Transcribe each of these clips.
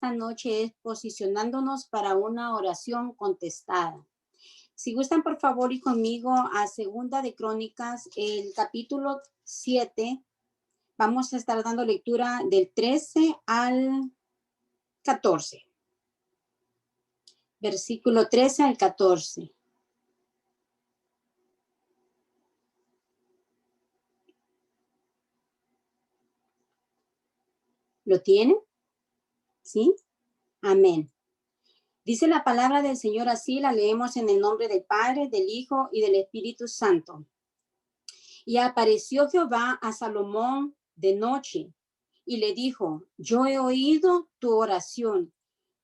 esta noche es posicionándonos para una oración contestada. Si gustan, por favor, y conmigo a Segunda de Crónicas, el capítulo 7, vamos a estar dando lectura del 13 al 14. Versículo 13 al 14. ¿Lo tienen? ¿Sí? Amén. Dice la palabra del Señor así, la leemos en el nombre del Padre, del Hijo y del Espíritu Santo. Y apareció Jehová a Salomón de noche y le dijo: yo he oído tu oración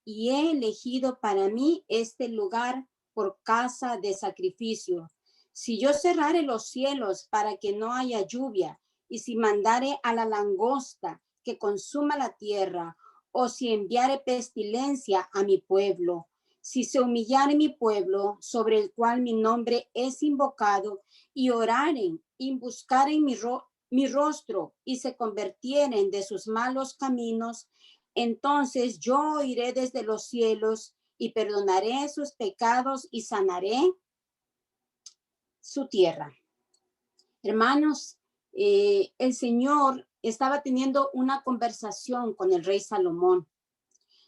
y he elegido para mí este lugar por casa de sacrificio. Si yo cerrare los cielos para que no haya lluvia, y si mandare a la langosta que consuma la tierra, o si enviare pestilencia a mi pueblo, si se humillare mi pueblo, sobre el cual mi nombre es invocado, y oraren y buscaren mi rostro, y se convirtieren de sus malos caminos, entonces yo oiré desde los cielos y perdonaré sus pecados y sanaré su tierra. Hermanos, el Señor estaba teniendo una conversación con el rey Salomón.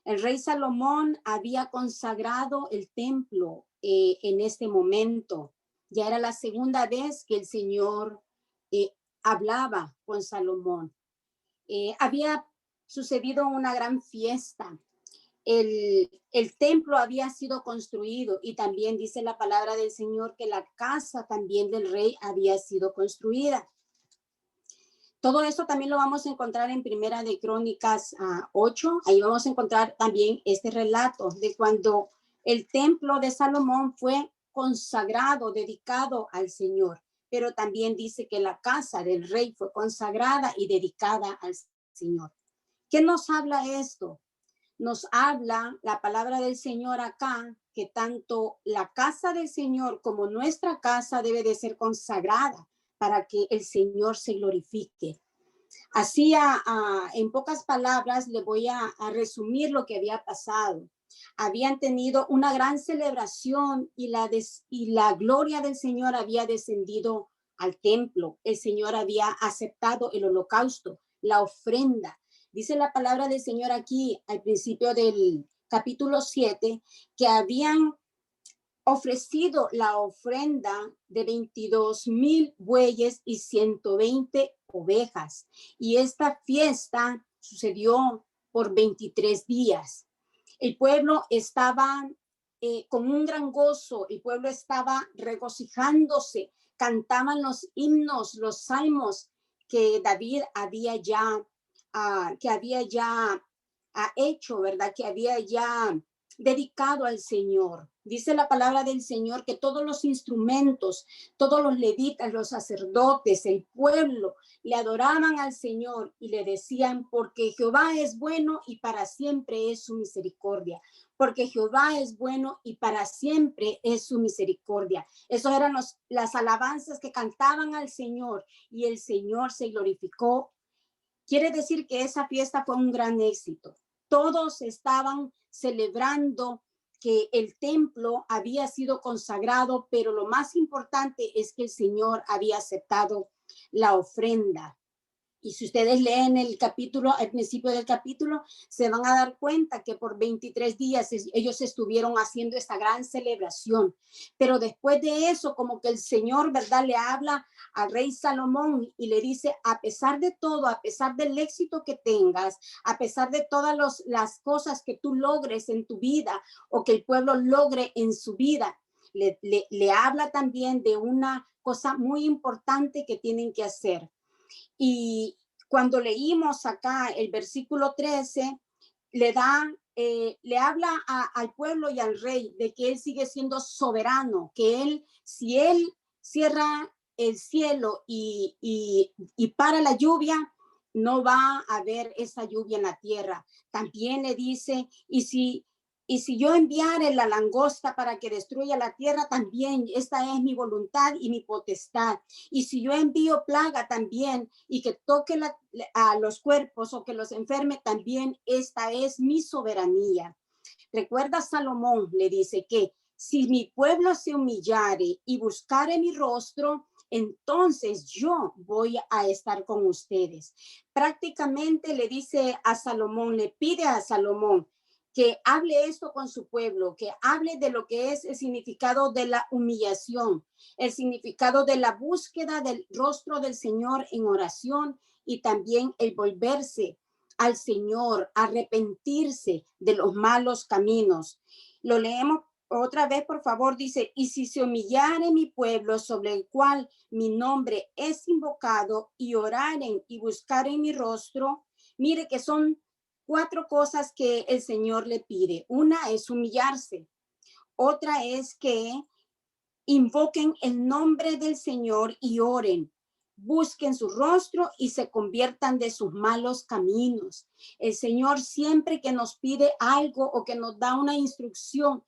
El rey Salomón había consagrado el templo en este momento. Ya era la segunda vez que el Señor hablaba con Salomón. Había sucedido una gran fiesta. El templo había sido construido y también dice la palabra del Señor que la casa también del rey había sido construida. Todo esto también lo vamos a encontrar en Primera de Crónicas 8. Ahí vamos a encontrar también este relato de cuando el templo de Salomón fue consagrado, dedicado al Señor. Pero también dice que la casa del rey fue consagrada y dedicada al Señor. ¿Qué nos habla esto? Nos habla la palabra del Señor acá, que tanto la casa del Señor como nuestra casa debe de ser consagrada para que el Señor se glorifique. Así, en pocas palabras, le voy a resumir lo que había pasado. Habían tenido una gran celebración y la gloria del Señor había descendido al templo. El Señor había aceptado el holocausto, la ofrenda. Dice la palabra del Señor aquí al principio del capítulo 7 que habían ofrecido la ofrenda de 22,000 bueyes y 120 ovejas. Y esta fiesta sucedió por 23 días. El pueblo estaba con un gran gozo, el pueblo estaba regocijándose, cantaban los himnos, los salmos que David había ya hecho, ¿verdad? Que había ya dedicado al Señor. Dice la palabra del Señor que todos los instrumentos, todos los levitas, los sacerdotes, el pueblo, le adoraban al Señor y le decían: porque Jehová es bueno y para siempre es su misericordia. Porque Jehová es bueno y para siempre es su misericordia. Esas eran las alabanzas que cantaban al Señor y el Señor se glorificó. Quiere decir que esa fiesta fue un gran éxito. Todos estaban celebrando que el templo había sido consagrado, pero lo más importante es que el Señor había aceptado la ofrenda. Y si ustedes leen el capítulo, al principio del capítulo, se van a dar cuenta que por 23 días ellos estuvieron haciendo esta gran celebración. Pero después de eso, como que el Señor, ¿verdad?, le habla al rey Salomón y le dice: a pesar de todo, a pesar del éxito que tengas, a pesar de todas las cosas que tú logres en tu vida o que el pueblo logre en su vida, le habla también de una cosa muy importante que tienen que hacer. Y cuando leímos acá el versículo 13, le habla al pueblo y al rey de que él sigue siendo soberano, que si él cierra el cielo y para la lluvia, no va a haber esa lluvia en la tierra. También le dice: y si Y si yo enviare la langosta para que destruya la tierra, también esta es mi voluntad y mi potestad. Y si yo envío plaga también y que toque a los cuerpos o que los enferme, también esta es mi soberanía. Recuerda Salomón, le dice que si mi pueblo se humillare y buscare mi rostro, entonces yo voy a estar con ustedes. Prácticamente le dice a Salomón, le pide a Salomón que hable esto con su pueblo, que hable de lo que es el significado de la humillación, el significado de la búsqueda del rostro del Señor en oración y también el volverse al Señor, arrepentirse de los malos caminos. Lo leemos otra vez, por favor, dice, y si se humillare mi pueblo sobre el cual mi nombre es invocado y oraren y buscaren mi rostro, mire que son 4 cosas que el Señor le pide. Una es humillarse. Otra es que invoquen el nombre del Señor y oren. Busquen su rostro y se conviertan de sus malos caminos. El Señor siempre que nos pide algo o que nos da una instrucción,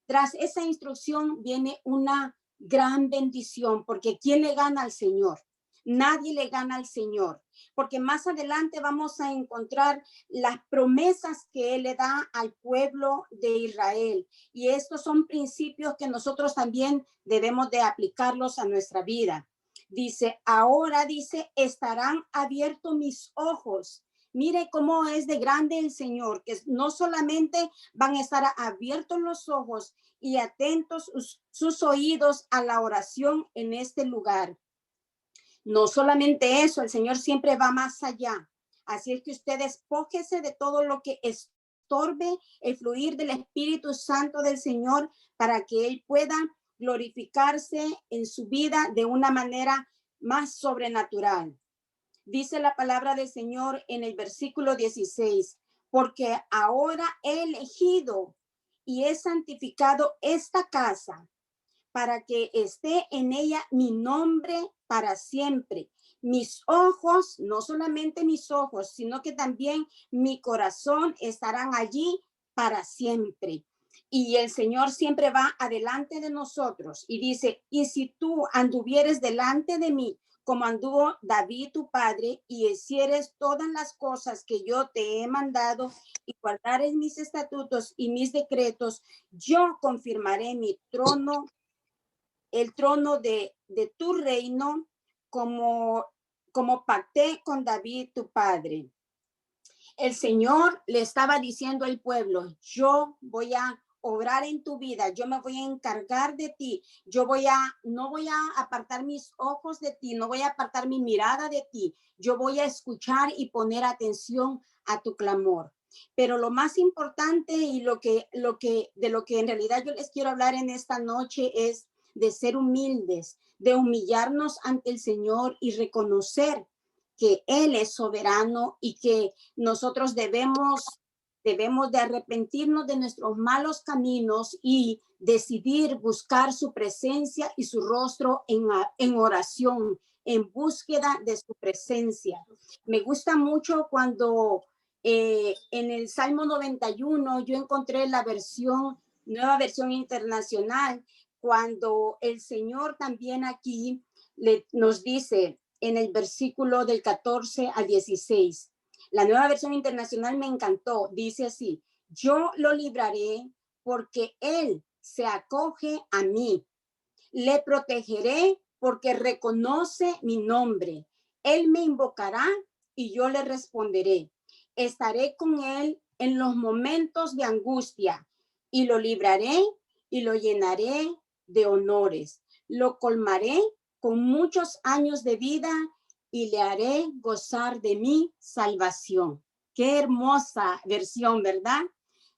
tras esa instrucción viene una gran bendición, porque ¿quién le gana al Señor? Nadie le gana al Señor, porque más adelante vamos a encontrar las promesas que Él le da al pueblo de Israel. Y estos son principios que nosotros también debemos de aplicarlos a nuestra vida. Dice, ahora dice, estarán abiertos mis ojos. Mire cómo es de grande el Señor, que no solamente van a estar abiertos los ojos y atentos sus oídos a la oración en este lugar. No solamente eso, el Señor siempre va más allá. Así es que usted despójese de todo lo que estorbe el fluir del Espíritu Santo del Señor para que Él pueda glorificarse en su vida de una manera más sobrenatural. Dice la palabra del Señor en el versículo 16, porque ahora he elegido y he santificado esta casa para que esté en ella mi nombre para siempre. Mis ojos, no solamente mis ojos, sino que también mi corazón estarán allí para siempre. Y el Señor siempre va adelante de nosotros y dice, y si tú anduvieres delante de mí, como anduvo David tu padre, y hicieres todas las cosas que yo te he mandado y guardares mis estatutos y mis decretos, yo confirmaré mi trono, el trono de tu reino, como pacté con David tu padre. El Señor le estaba diciendo al pueblo, yo voy a obrar en tu vida, yo me voy a encargar de ti, no voy a apartar mis ojos de ti, no voy a apartar mi mirada de ti, yo voy a escuchar y poner atención a tu clamor. Pero lo más importante y de lo que en realidad yo les quiero hablar en esta noche es de ser humildes, de humillarnos ante el Señor y reconocer que Él es soberano y que nosotros debemos de arrepentirnos de nuestros malos caminos y decidir buscar su presencia y su rostro en oración, en búsqueda de su presencia. Me gusta mucho cuando en el Salmo 91 yo encontré la nueva versión internacional, cuando el Señor también aquí nos dice en el versículo del 14 al 16. La nueva versión internacional me encantó. Dice así, yo lo libraré porque Él se acoge a mí. Le protegeré porque reconoce mi nombre. Él me invocará y yo le responderé. Estaré con Él en los momentos de angustia y lo libraré y lo llenaré de honores. Lo colmaré con muchos años de vida y le haré gozar de mi salvación. Qué hermosa versión, ¿verdad?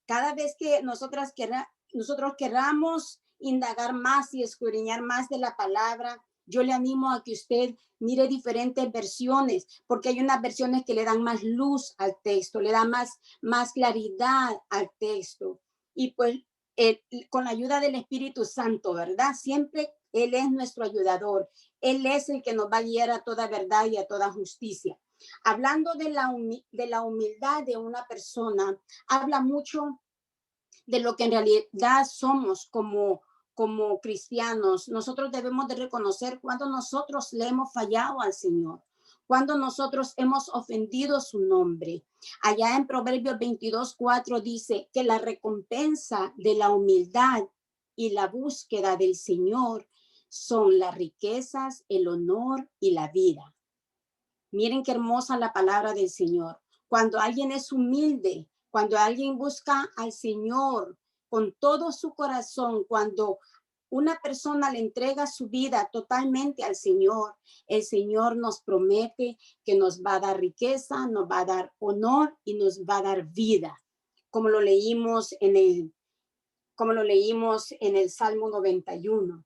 Cada vez que nosotros queramos indagar más y escudriñar más de la palabra, yo le animo a que usted mire diferentes versiones, porque hay unas versiones que le dan más luz al texto, le dan más claridad al texto. Y pues con la ayuda del Espíritu Santo, ¿verdad? Siempre Él es nuestro ayudador. Él es el que nos va a guiar a toda verdad y a toda justicia. Hablando de la humildad de una persona, habla mucho de lo que en realidad somos como cristianos. Nosotros debemos de reconocer cuando nosotros le hemos fallado al Señor, cuando nosotros hemos ofendido su nombre. Allá en Proverbios 22:4 dice que la recompensa de la humildad y la búsqueda del Señor son las riquezas, el honor y la vida. Miren qué hermosa la palabra del Señor. Cuando alguien es humilde, cuando alguien busca al Señor con todo su corazón, cuando una persona le entrega su vida totalmente al Señor, el Señor nos promete que nos va a dar riqueza, nos va a dar honor y nos va a dar vida, como lo leímos en el Salmo 91.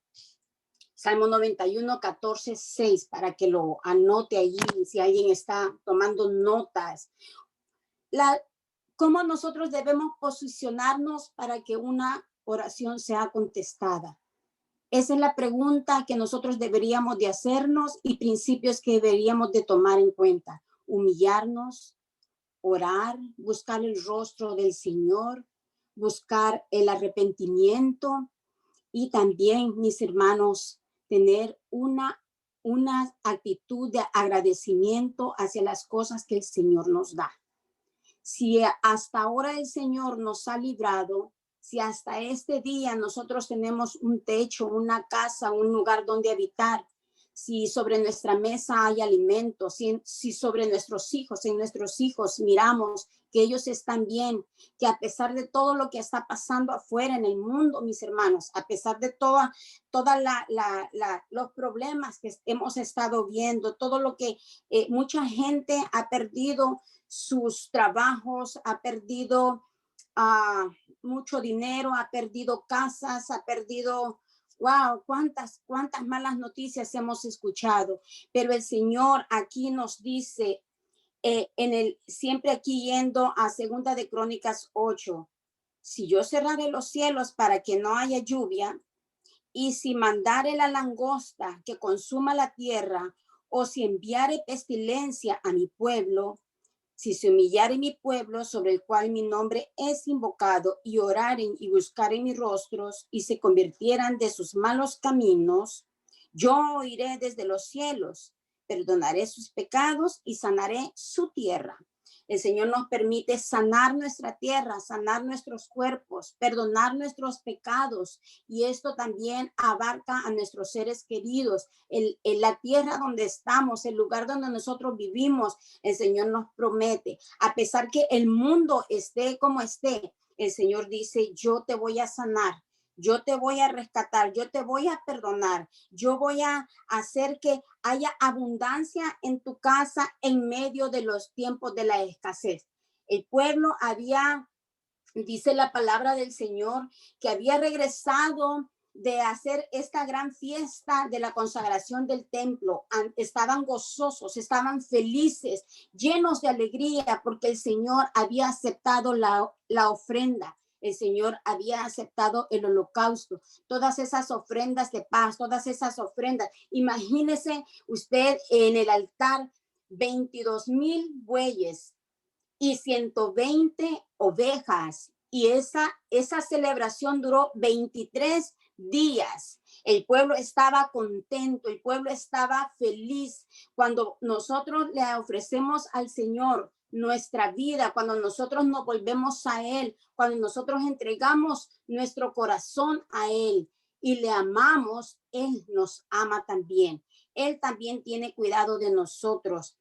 Salmo 91, 14, 6, para que lo anote allí si alguien está tomando notas. ¿Cómo nosotros debemos posicionarnos para que una oración sea contestada? Esa es la pregunta que nosotros deberíamos de hacernos y principios que deberíamos de tomar en cuenta. Humillarnos, orar, buscar el rostro del Señor, buscar el arrepentimiento y también, mis hermanos, tener una actitud de agradecimiento hacia las cosas que el Señor nos da. Si hasta ahora el Señor nos ha librado, si hasta este día nosotros tenemos un techo, una casa, un lugar donde habitar, si sobre nuestra mesa hay alimento, si sobre nuestros hijos, en nuestros hijos miramos que ellos están bien, que a pesar de todo lo que está pasando afuera en el mundo, mis hermanos, a pesar de toda los problemas que hemos estado viendo, todo lo que mucha gente ha perdido sus trabajos, ha perdido mucho dinero, ha perdido casas, ha perdido, wow, cuántas malas noticias hemos escuchado. Pero el Señor aquí nos dice, siempre aquí yendo a Segunda de Crónicas 8, si yo cerrare los cielos para que no haya lluvia, y si mandare la langosta que consuma la tierra, o si enviare pestilencia a mi pueblo, si se humillare mi pueblo sobre el cual mi nombre es invocado, y oraren y buscaren mis rostros, y se convirtieran de sus malos caminos, yo oiré desde los cielos, perdonaré sus pecados y sanaré su tierra. El Señor nos permite sanar nuestra tierra, sanar nuestros cuerpos, perdonar nuestros pecados. Y esto también abarca a nuestros seres queridos. La tierra donde estamos, el lugar donde nosotros vivimos, el Señor nos promete. A pesar que el mundo esté como esté, el Señor dice, yo te voy a sanar. Yo te voy a rescatar, yo te voy a perdonar, yo voy a hacer que haya abundancia en tu casa en medio de los tiempos de la escasez. El pueblo dice la palabra del Señor, que había regresado de hacer esta gran fiesta de la consagración del templo. Estaban gozosos, estaban felices, llenos de alegría, porque el Señor había aceptado la ofrenda. El Señor había aceptado el holocausto, todas esas ofrendas de paz, todas esas ofrendas. Imagínese usted en el altar 22,000 bueyes y 120 ovejas. Y esa celebración duró 23 días. El pueblo estaba contento, el pueblo estaba feliz. Cuando nosotros le ofrecemos al Señor nuestra vida, cuando nosotros nos volvemos a Él, cuando nosotros entregamos nuestro corazón a Él y le amamos, Él nos ama también. Él también tiene cuidado de nosotros.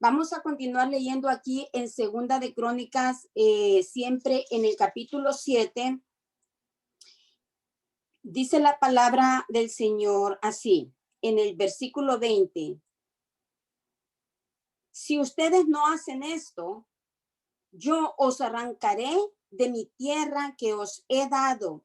Vamos a continuar leyendo aquí en Segunda de Crónicas, siempre en el capítulo 7. Dice la palabra del Señor así, en el versículo 20. Si ustedes no hacen esto, yo os arrancaré de mi tierra que os he dado,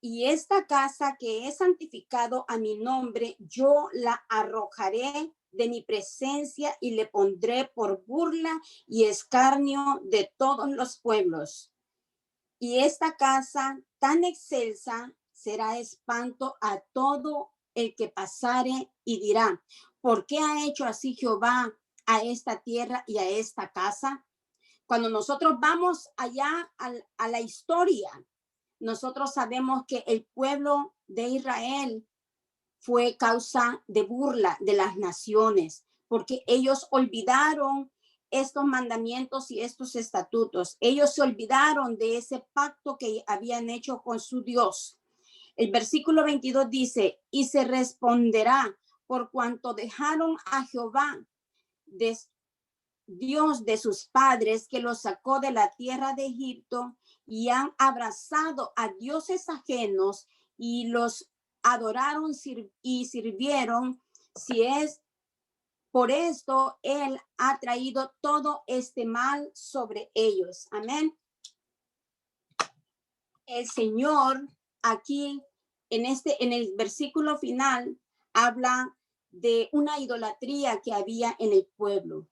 y esta casa que he santificado a mi nombre, yo la arrojaré de mi presencia y le pondré por burla y escarnio de todos los pueblos. Y esta casa tan excelsa será espanto a todo el que pasare y dirá, ¿por qué ha hecho así Jehová a esta tierra y a esta casa? Cuando nosotros vamos allá a la historia, nosotros sabemos que el pueblo de Israel fue causa de burla de las naciones, porque ellos olvidaron estos mandamientos y estos estatutos. Ellos se olvidaron de ese pacto que habían hecho con su Dios. El versículo 22 dice, y se responderá por cuanto dejaron a Jehová, Dios de sus padres, que los sacó de la tierra de Egipto, y han abrazado a dioses ajenos y los adoraron y sirvieron. Si es por esto, él ha traído todo este mal sobre ellos. Amén. El Señor aquí en el versículo final habla de una idolatría que había en el pueblo.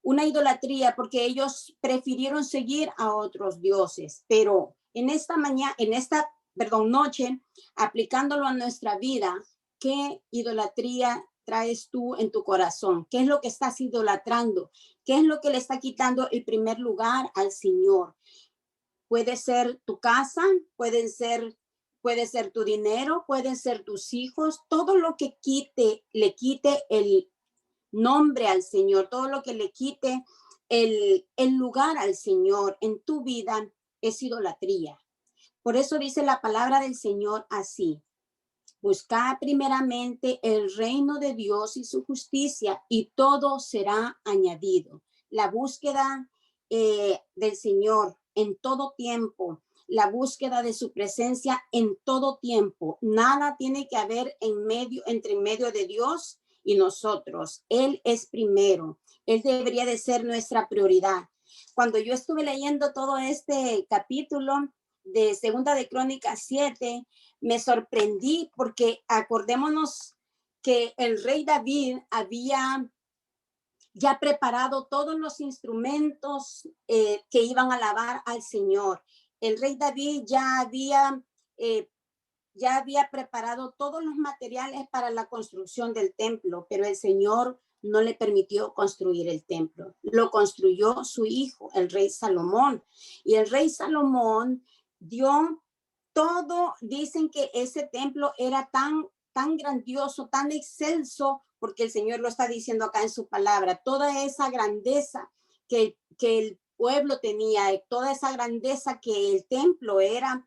Una idolatría porque ellos prefirieron seguir a otros dioses, pero en esta noche, aplicándolo a nuestra vida, ¿qué idolatría traes tú en tu corazón? ¿Qué es lo que estás idolatrando? ¿Qué es lo que le está quitando el primer lugar al Señor? Puede ser tu casa, puede ser tu dinero, pueden ser tus hijos, todo lo que le quite el nombre al Señor, todo lo que le quite el lugar al Señor en tu vida es idolatría. Por eso dice la palabra del Señor así: buscad primeramente el reino de Dios y su justicia, y todo será añadido. La búsqueda del Señor en todo tiempo, la búsqueda de su presencia en todo tiempo. Nada tiene que haber entre medio de Dios y nosotros. Él es primero. Él debería de ser nuestra prioridad. Cuando yo estuve leyendo todo este capítulo de Segunda de Crónicas 7, me sorprendí porque acordémonos que el rey David había ya preparado todos los instrumentos que iban a alabar al Señor. El rey David ya había preparado todos los materiales para la construcción del templo, pero el Señor no le permitió construir el templo. Lo construyó su hijo, el rey Salomón. Y el rey Salomón dio todo. Dicen que ese templo era tan grandioso, tan excelso, porque el Señor lo está diciendo acá en su palabra, toda esa grandeza que el pueblo tenía, toda esa grandeza que el templo era,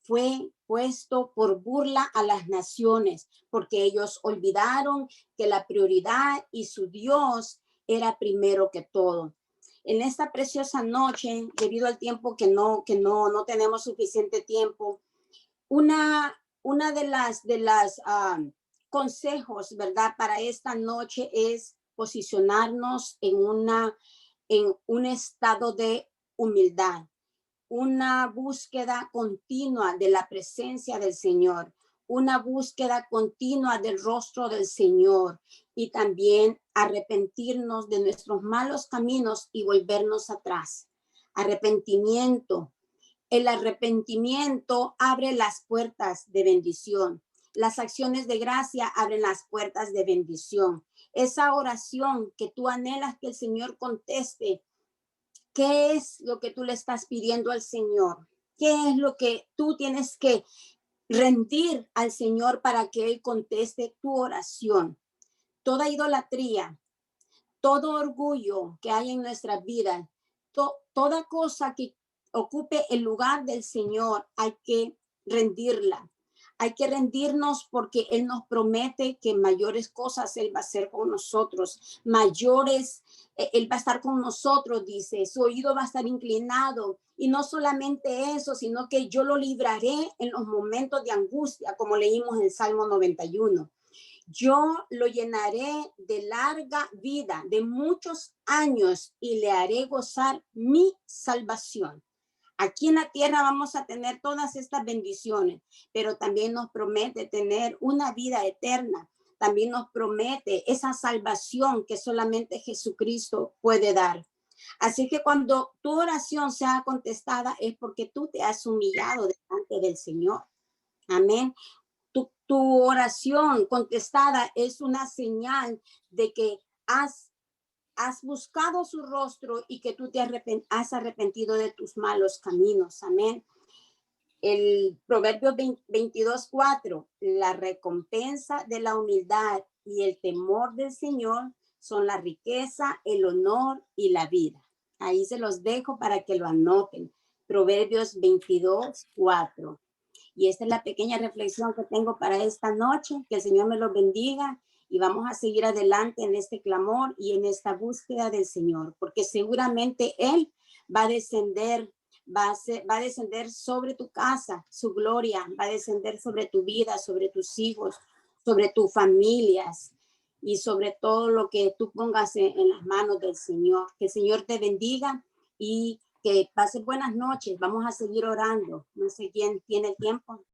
fue puesto por burla a las naciones, porque ellos olvidaron que la prioridad y su Dios era primero que todo. En esta preciosa noche, debido al tiempo que no tenemos suficiente tiempo, una de las consejos, ¿verdad? Para esta noche es posicionarnos en un estado de humildad, una búsqueda continua de la presencia del Señor, una búsqueda continua del rostro del Señor, y también arrepentirnos de nuestros malos caminos y volvernos atrás. Arrepentimiento. El arrepentimiento abre las puertas de bendición. Las acciones de gracia abren las puertas de bendición. Esa oración que tú anhelas que el Señor conteste, ¿qué es lo que tú le estás pidiendo al Señor? ¿Qué es lo que tú tienes que rendir al Señor para que Él conteste tu oración? Toda idolatría, todo orgullo que hay en nuestra vida, toda cosa que ocupe el lugar del Señor, hay que rendirla. Hay que rendirnos porque Él nos promete que mayores cosas Él va a hacer con nosotros. Él va a estar con nosotros, dice. Su oído va a estar inclinado. Y no solamente eso, sino que yo lo libraré en los momentos de angustia, como leímos en el Salmo 91. Yo lo llenaré de larga vida, de muchos años, y le haré gozar mi salvación. Aquí en la tierra vamos a tener todas estas bendiciones, pero también nos promete tener una vida eterna. También nos promete esa salvación que solamente Jesucristo puede dar. Así que cuando tu oración sea contestada es porque tú te has humillado delante del Señor. Amén. Tu oración contestada es una señal de que has buscado su rostro y que tú te has arrepentido de tus malos caminos. Amén. El Proverbio 22:4, la recompensa de la humildad y el temor del Señor son la riqueza, el honor y la vida. Ahí se los dejo para que lo anoten. Proverbios 22:4. Y esta es la pequeña reflexión que tengo para esta noche. Que el Señor me los bendiga y vamos a seguir adelante en este clamor y en esta búsqueda del Señor, porque seguramente Él va a descender, va a descender sobre tu casa, su gloria, va a descender sobre tu vida, sobre tus hijos, sobre tus familias y sobre todo lo que tú pongas en las manos del Señor. Que el Señor te bendiga y que pases buenas noches. Vamos a seguir orando. No sé quién tiene tiempo.